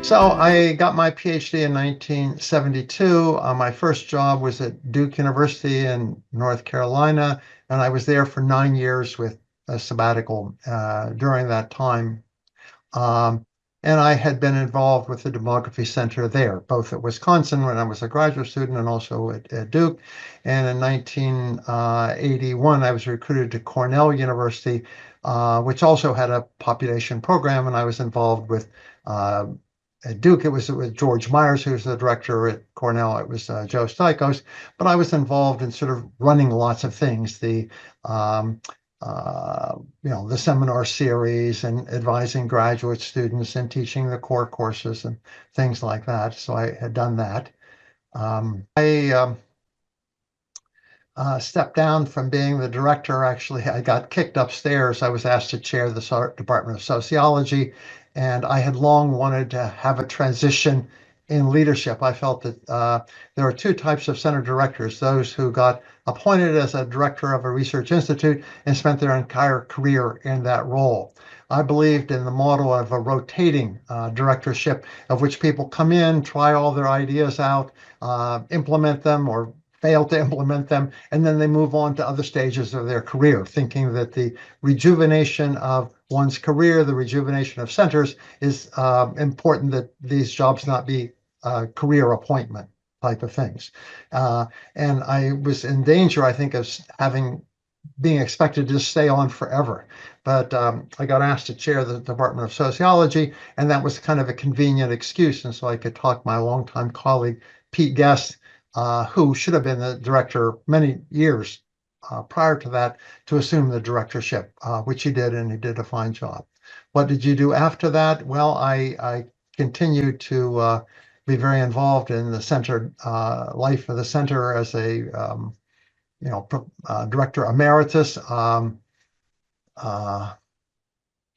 So I got my PhD in 1972. My first job was at Duke University in North Carolina, and I was there for 9 years with a sabbatical during that time. Um, and I had been involved with the Demography Center there, both at Wisconsin when I was a graduate student and also at Duke. And in 1981, I was recruited to Cornell University, which also had a population program, and I was involved with at Duke, it was with George Myers, who was the director. At Cornell, it was Joe Stikos. But I was involved in sort of running lots of things, um, the seminar series and advising graduate students and teaching the core courses and things like that. So I had done that. I stepped down from being the director. Actually, I got kicked upstairs. I was asked to chair the Department of Sociology, and I had long wanted to have a transition in leadership. I felt that there are two types of center directors: those who got appointed as a director of a research institute and spent their entire career in that role. I believed in the model of a rotating directorship, of which people come in, try all their ideas out, implement them or fail to implement them, and then they move on to other stages of their career, thinking that the rejuvenation of one's career, the rejuvenation of centers, is important, that these jobs not be career appointment type of things. And I was in danger, I think, of being expected to just stay on forever. But I got asked to chair the Department of Sociology, and that was kind of a convenient excuse. And so I could talk my longtime colleague, Pete Guest, who should have been the director many years prior to that, to assume the directorship, which he did, and he did a fine job. What did you do after that? Well, I continued to be very involved in the center life of the center as a director emeritus. There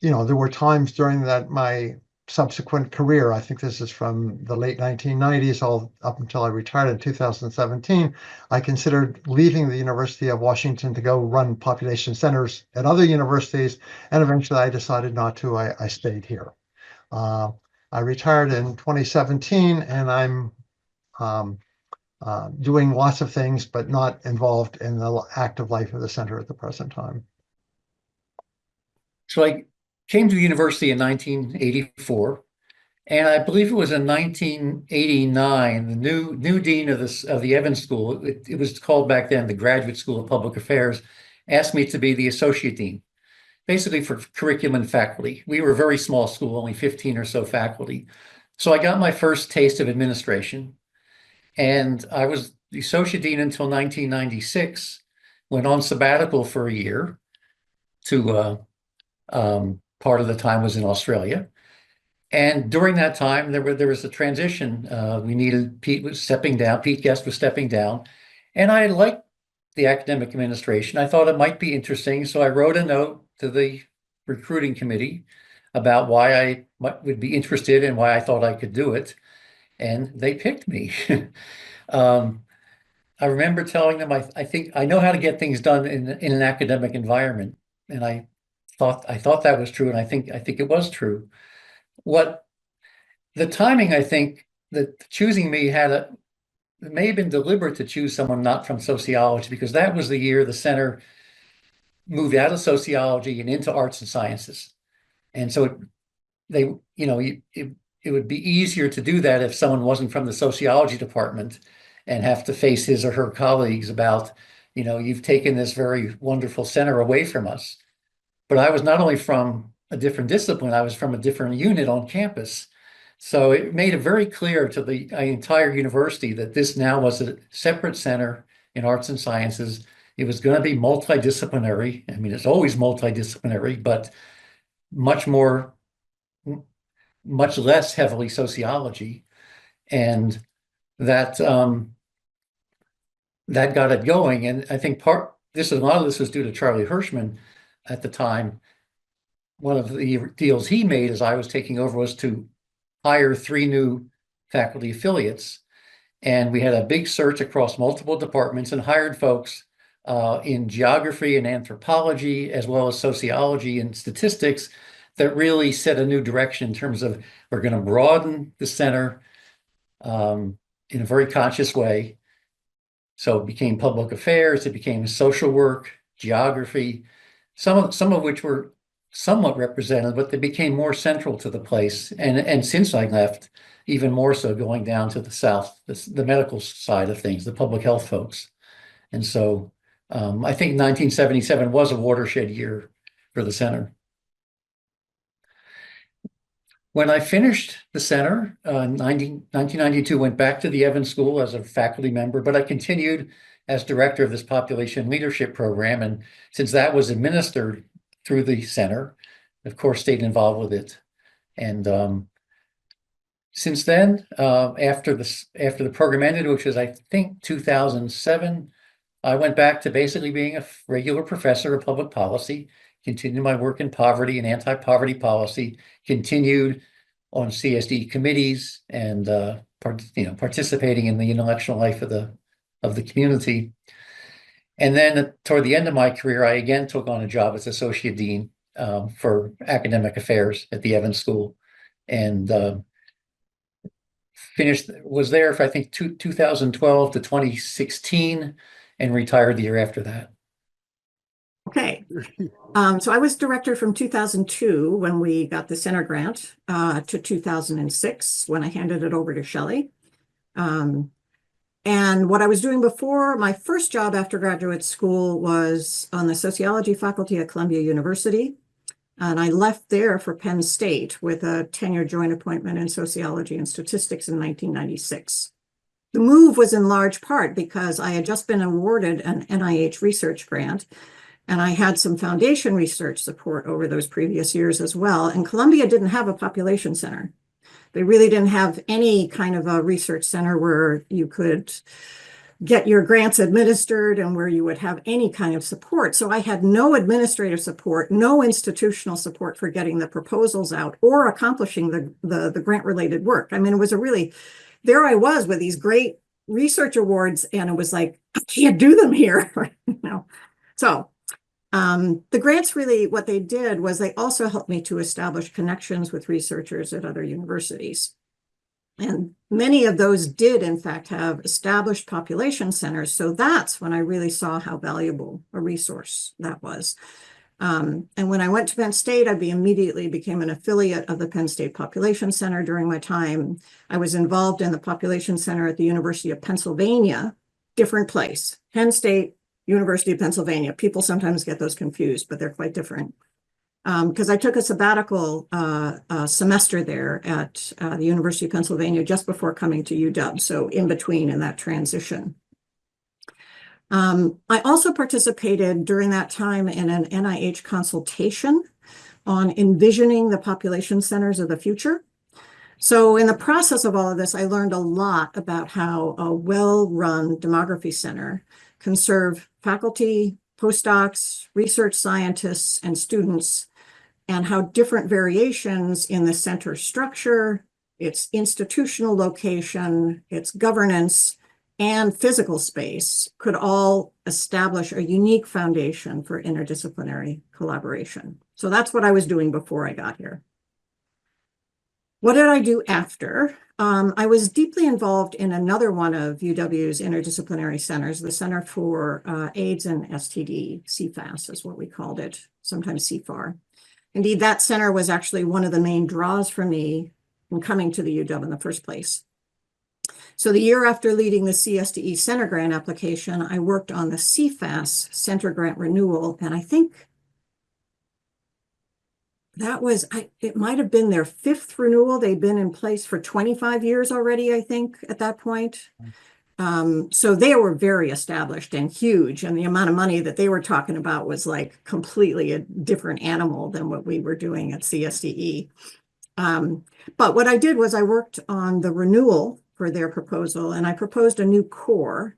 were times during my subsequent career, I think this is from the late 1990s all up until I retired in 2017, I considered leaving the University of Washington to go run population centers at other universities, and eventually I decided not to. I stayed here. I retired in 2017, and I'm doing lots of things, but not involved in the active life of the center at the present time. So I came to the university in 1984, and I believe it was in 1989, the new dean of the Evans School, it was called back then the Graduate School of Public Affairs, asked me to be the associate dean, basically for curriculum and faculty. We were a very small school, only 15 or so faculty. So I got my first taste of administration, and I was the associate dean until 1996, went on sabbatical for a year to part of the time was in Australia. And during that time, there was a transition. Pete was stepping down, Pete Guest was stepping down, and I liked the academic administration. I thought it might be interesting, so I wrote a note to the recruiting committee about why I would be interested and why I thought I could do it, and they picked me. I remember telling them I think I know how to get things done in an academic environment, and I thought that was true, and I think it was true. What the timing, I think that choosing me it may have been deliberate to choose someone not from sociology, because that was the year the center moved out of sociology and into arts and sciences. And so it would be easier to do that if someone wasn't from the sociology department and have to face his or her colleagues about, you've taken this very wonderful center away from us. But I was not only from a different discipline, I was from a different unit on campus. So it made it very clear to the entire university that this now was a separate center in arts and sciences. It was going to be multidisciplinary. I mean, it's always multidisciplinary, but much less heavily sociology. And that got it going. And I think a lot of this was due to Charlie Hirschman at the time. One of the deals he made as I was taking over was to hire 3 new faculty affiliates. And we had a big search across multiple departments and hired folks in geography and anthropology, as well as sociology and statistics, that really set a new direction in terms of we're going to broaden the center in a very conscious way. So it became public affairs, it became social work, geography, some of which were somewhat represented, but they became more central to the place. And since I left, even more so going down to the south, the medical side of things, the public health folks. And so I think 1977 was a watershed year for the center. When I finished the center, 1992, went back to the Evans School as a faculty member, but I continued as director of this population leadership program. And since that was administered through the center, of course, stayed involved with it. And since then, after the program ended, which was, I think, 2007, I went back to basically being a regular professor of public policy, continued my work in poverty and anti-poverty policy, continued on CSDE committees and participating in the intellectual life of the community. And then toward the end of my career, I again took on a job as associate dean for academic affairs at the Evans School, and was there for, I think, 2012 to 2016, and retired the year after that. Okay. So I was director from 2002 when we got the center grant to 2006 when I handed it over to Shelley. And what I was doing before my first job after graduate school was on the sociology faculty at Columbia University. And I left there for Penn State with a tenure joint appointment in sociology and statistics in 1996. The move was in large part because I had just been awarded an NIH research grant, and I had some foundation research support over those previous years as well. And Columbia didn't have a population center. They really didn't have any kind of a research center where you could get your grants administered and where you would have any kind of support. So I had no administrative support, no institutional support for getting the proposals out or accomplishing the grant-related work. I mean, it was there I was with these great research awards, and it was like, I can't do them here. So the grants really, what they did was they also helped me to establish connections with researchers at other universities. And many of those did, in fact, have established population centers. So that's when I really saw how valuable a resource that was. And when I went to Penn State, I immediately became an affiliate of the Penn State Population Center during my time. I was involved in the Population Center at the University of Pennsylvania, different place. Penn State, University of Pennsylvania. People sometimes get those confused, but they're quite different. Because I took a sabbatical semester there at the University of Pennsylvania just before coming to UW, so in between in that transition. I also participated during that time in an NIH consultation on envisioning the population centers of the future. So in the process of all of this, I learned a lot about how a well-run demography center can serve faculty, postdocs, research scientists, and students, and how different variations in the center structure, its institutional location, its governance, and physical space could all establish a unique foundation for interdisciplinary collaboration. So that's what I was doing before I got here. What did I do after? I was deeply involved in another one of UW's interdisciplinary centers, the Center for AIDS and STD, CFAS is what we called it, sometimes CFAR. Indeed, that center was actually one of the main draws for me in coming to the UW in the first place. So the year after leading the CSDE Center Grant application, I worked on the CFAS Center Grant renewal, and I think that was, it might have been their 5th renewal. They'd been in place for 25 years already, I think, at that point. So they were very established and huge, and the amount of money that they were talking about was like completely a different animal than what we were doing at CSDE. But what I did was I worked on the renewal for their proposal, and I proposed a new core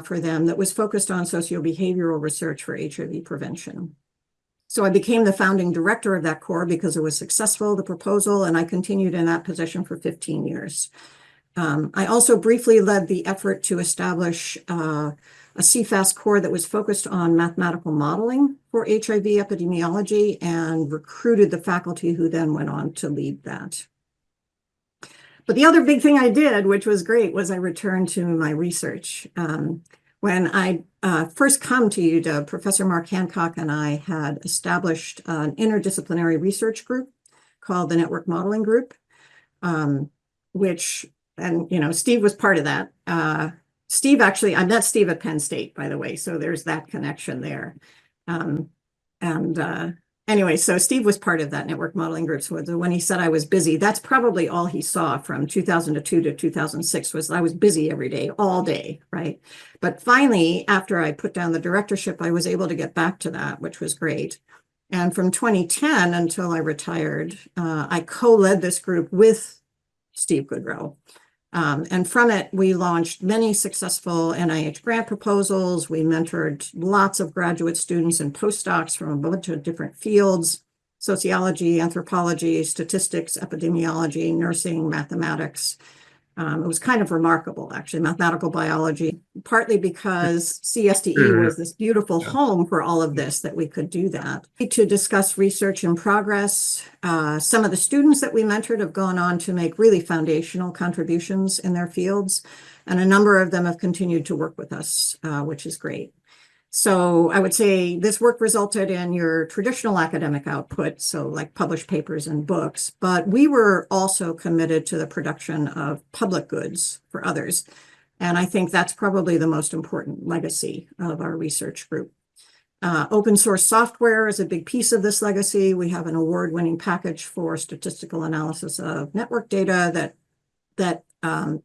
for them that was focused on socio-behavioral research for HIV prevention. So I became the founding director of that core because it was successful, the proposal, and I continued in that position for 15 years. I also briefly led the effort to establish a CFAS core that was focused on mathematical modeling for HIV epidemiology and recruited the faculty who then went on to lead that. But the other big thing I did, which was great, was I returned to my research. When I first come to UW, Professor Mark Hancock and I had established an interdisciplinary research group called the Network Modeling Group, which, and you know, Steve was part of that. Steve actually, I met Steve at Penn State, by the way, so there's that connection there. Anyway, so Steve was part of that network modeling group. So when he said I was busy, that's probably all he saw from 2002 to 2006 was I was busy every day, all day, right? But finally, after I put down the directorship, I was able to get back to that, which was great. And from 2010 until I retired, I co-led this group with Steve Goodrow. And from it, we launched many successful NIH grant proposals. We mentored lots of graduate students and postdocs from a bunch of different fields: sociology, anthropology, statistics, epidemiology, nursing, mathematics. It was kind of remarkable, actually, mathematical biology, partly because CSDE was this beautiful home for all of this, that we could do that. To discuss research in progress, some of the students that we mentored have gone on to make really foundational contributions in their fields, and a number of them have continued to work with us, which is great. So I would say this work resulted in your traditional academic output, so like published papers and books, but we were also committed to the production of public goods for others. And I think that's probably the most important legacy of our research group. Open source software is a big piece of this legacy. We have an award-winning package for statistical analysis of network data that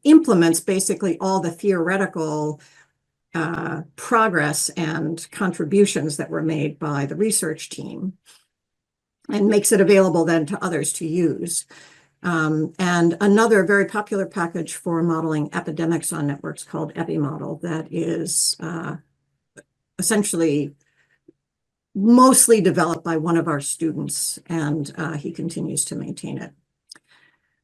implements basically all the theoretical progress and contributions that were made by the research team, and makes it available then to others to use. And another very popular package for modeling epidemics on networks called EpiModel that is essentially mostly developed by one of our students, and he continues to maintain it.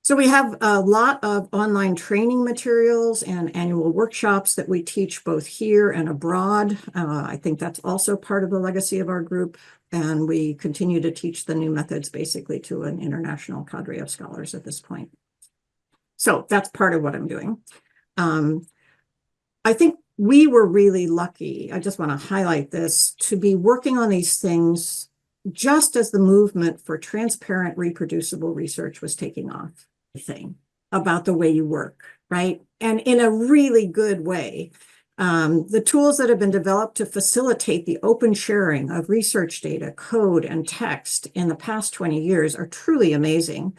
So we have a lot of online training materials and annual workshops that we teach both here and abroad. I think that's also part of the legacy of our group. And we continue to teach the new methods basically to an international cadre of scholars at this point. So that's part of what I'm doing. I think we were really lucky, I just want to highlight this, to be working on these things just as the movement for transparent, reproducible research was taking off. Thing about the way you work, right? And in a really good way. The tools that have been developed to facilitate the open sharing of research data, code, and text in the past 20 years are truly amazing.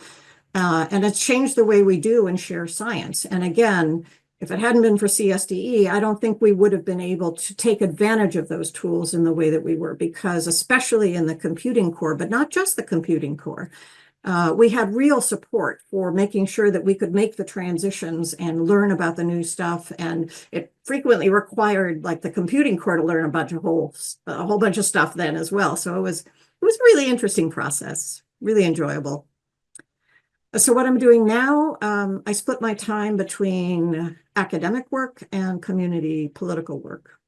And it's changed the way we do and share science. And again, if it hadn't been for CSDE, I don't think we would have been able to take advantage of those tools in the way that we were, because especially in the computing core, but not just the computing core, we had real support for making sure that we could make the transitions and learn about the new stuff. And it frequently required like the computing core to learn a whole bunch of stuff then as well. So it was a really interesting process, really enjoyable. So what I'm doing now, I split my time between academic work and community political work.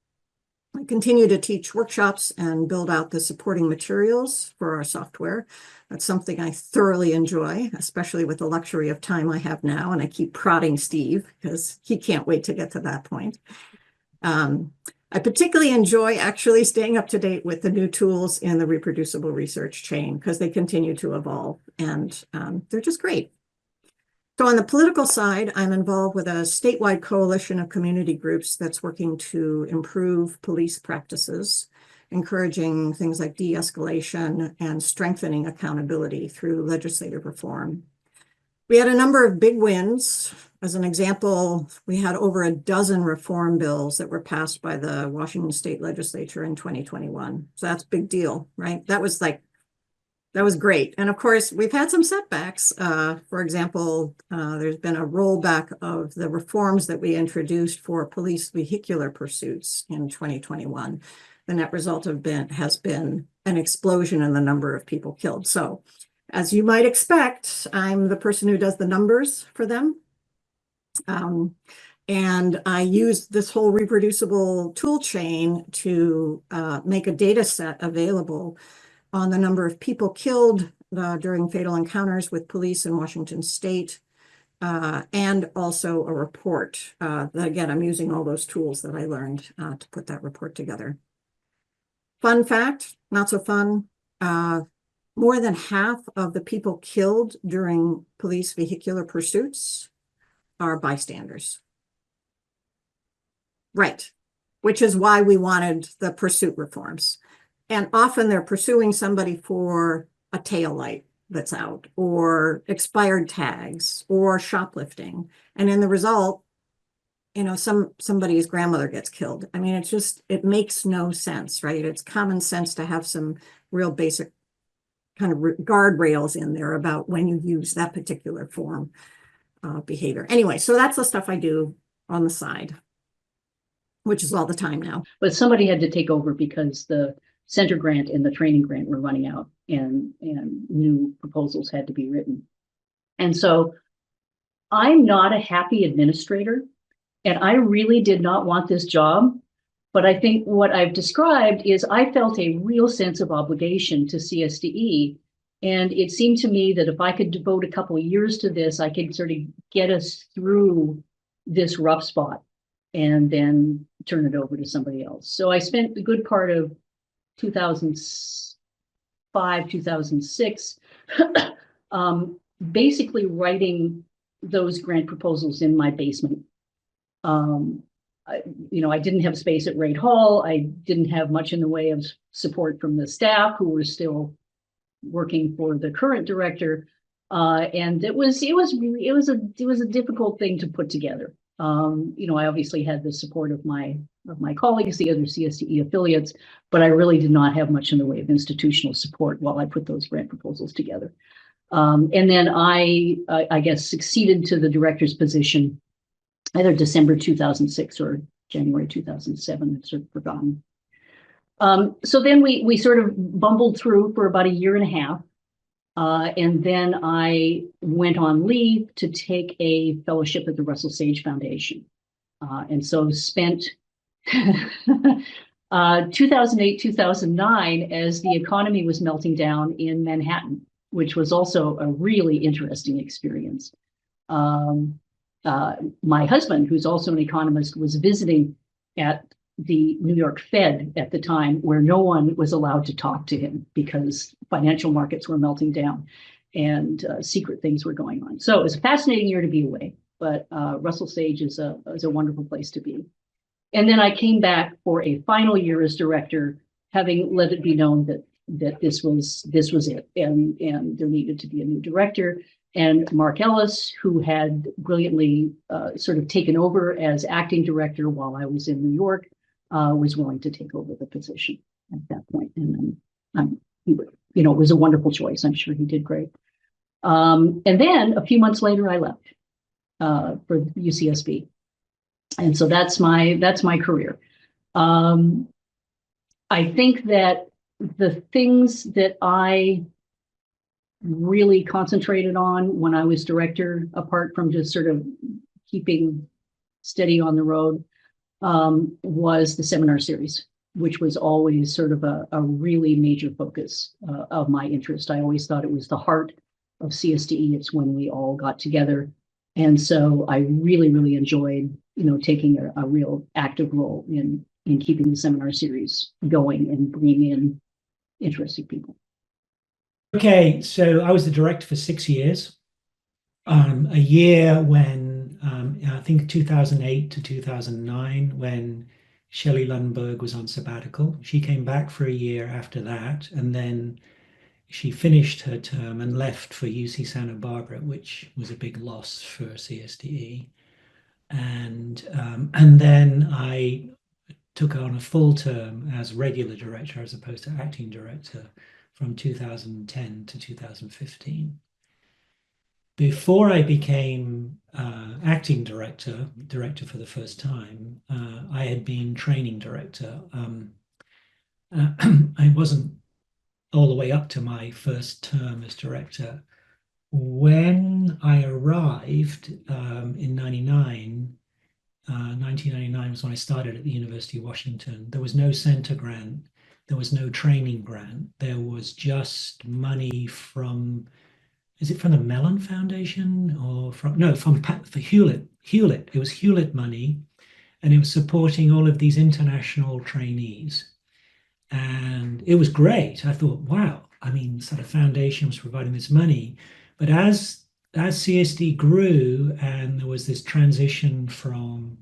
I continue to teach workshops and build out the supporting materials for our software. That's something I thoroughly enjoy, especially with the luxury of time I have now. And I keep prodding Steve because he can't wait to get to that point. I particularly enjoy actually staying up to date with the new tools in the reproducible research chain because they continue to evolve, and they're just great. So on the political side, I'm involved with a statewide coalition of community groups that's working to improve police practices, encouraging things like de-escalation and strengthening accountability through legislative reform. We had a number of big wins. As an example, we had over a dozen reform bills that were passed by the Washington State Legislature in 2021. So that's a big deal, right? That was great. And of course, we've had some setbacks. For example, there's been a rollback of the reforms that we introduced for police vehicular pursuits in 2021. The net result has been an explosion in the number of people killed. So as you might expect, I'm the person who does the numbers for them. And I used this whole reproducible tool chain to make a data set available on the number of people killed during fatal encounters with police in Washington State, and also a report. Again, I'm using all those tools that I learned to put that report together. Fun fact, not so fun, more than half of the people killed during police vehicular pursuits are bystanders. Right, which is why we wanted the pursuit reforms. And often they're pursuing somebody for a taillight that's out, or expired tags, or shoplifting. And in the result, somebody's grandmother gets killed. I mean, it makes no sense, right? It's common sense to have some real basic kind of guardrails in there about when you use that particular form of behavior. Anyway, so that's the stuff I do on the side, which is all the time now. But somebody had to take over because the center grant and the training grant were running out, and new proposals had to be written. And so I'm not a happy administrator, and I really did not want this job. But I think what I've described is I felt a real sense of obligation to CSDE. And it seemed to me that if I could devote a couple of years to this, I could sort of get us through this rough spot and then turn it over to somebody else. So I spent the good part of 2005, 2006, basically writing those grant proposals in my basement. I didn't have space at Raid Hall. I didn't have much in the way of support from the staff who were still working for the current director. And it was a difficult thing to put together. I obviously had the support of my colleagues, the other CSDE affiliates, but I really did not have much in the way of institutional support while I put those grant proposals together. And then I guess, succeeded to the director's position either December 2006 or January 2007. I've sort of forgotten. So then we sort of bumbled through for about a year and a half. And then I went on leave to take a fellowship at the Russell Sage Foundation. And so spent 2008, 2009 as the economy was melting down in Manhattan, which was also a really interesting experience. My husband, who's also an economist, was visiting at the New York Fed at the time, where no one was allowed to talk to him because financial markets were melting down and secret things were going on. So it was a fascinating year to be away, but Russell Sage is a wonderful place to be. And then I came back for a final year as director, having let it be known that this was it, and there needed to be a new director. And Mark Ellis, who had brilliantly sort of taken over as acting director while I was in New York, was willing to take over the position at that point. And then, it was a wonderful choice. I'm sure he did great. And then a few months later, I left for UCSB. And so that's my career. I think that the things that I really concentrated on when I was director, apart from just sort of keeping steady on the road, was the seminar series, which was always sort of a really major focus of my interest. I always thought it was the heart of CSDE. It's when we all got together. And so I really, really enjoyed, taking a real active role in keeping the seminar series going and bringing in interesting people. Okay, so I was the director for 6 years. A year when, I think 2008 to 2009, when Shelley Lundberg was on sabbatical. She came back for a year after that, and then she finished her term and left for UC Santa Barbara, which was a big loss for CSDE. And then I took on a full term as regular director as opposed to acting director from 2010 to 2015. Before I became acting director for the first time, I had been training director. I wasn't all the way up to my first term as director when I arrived in 1999 was when I started at the University of Washington. There was no center grant. There was no training grant. There was just money from, is it from the Mellon Foundation or from, no, for Hewlett. Hewlett. It was Hewlett money, and it was supporting all of these international trainees. And it was great. I thought, wow, I mean, sort of foundation was providing this money. But as CSD grew and there was this transition from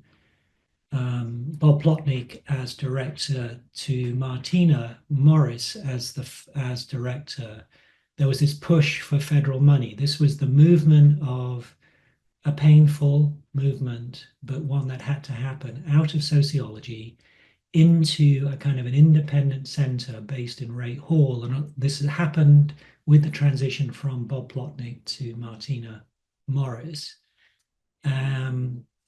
Bob Plotnick as director to Martina Morris as director, there was this push for federal money. This was the movement of a painful movement, but one that had to happen out of sociology into a kind of an independent center based in Wright Hall. And this had happened with the transition from Bob Plotnick to Martina Morris.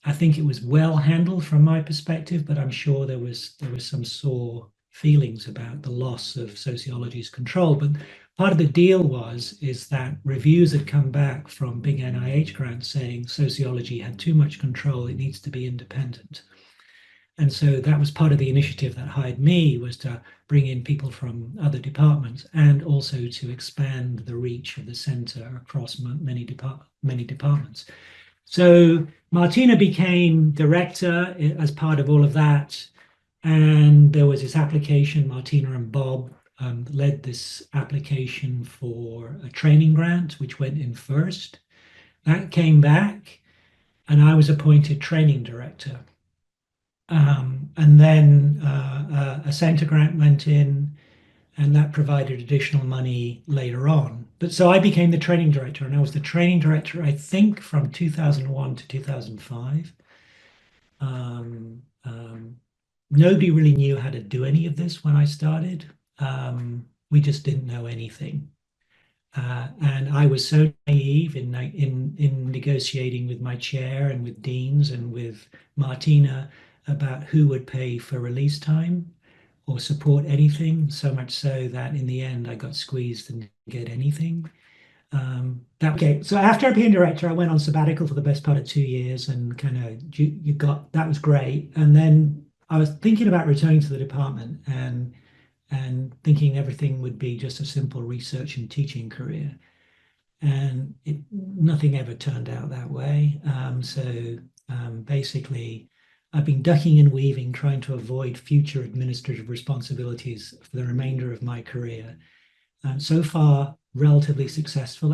I think it was well handled from my perspective, but I'm sure there was some sore feelings about the loss of sociology's control. But part of the deal is that reviews had come back from big NIH grants saying sociology had too much control, it needs to be independent. And so that was part of the initiative that hired me, was to bring in people from other departments and also to expand the reach of the center across many departments. So Martina became director as part of all of that. And there was this application, Martina and Bob led this application for a training grant, which went in first. That came back, and I was appointed training director. And then a center grant went in, and that provided additional money later on. But so I became the training director, and I was the training director, I think, from 2001 to 2005. Nobody really knew how to do any of this when I started. We just didn't know anything. And I was so naive in negotiating with my chair and with deans and with Martina about who would pay for release time or support anything, so much so that in the end I got squeezed and didn't get anything. Okay, so after I became director, I went on sabbatical for the best part of 2 years, and kind of that was great. And then I was thinking about returning to the department and thinking everything would be just a simple research and teaching career. And nothing ever turned out that way. Basically, I've been ducking and weaving, trying to avoid future administrative responsibilities for the remainder of my career. So far, relatively successful.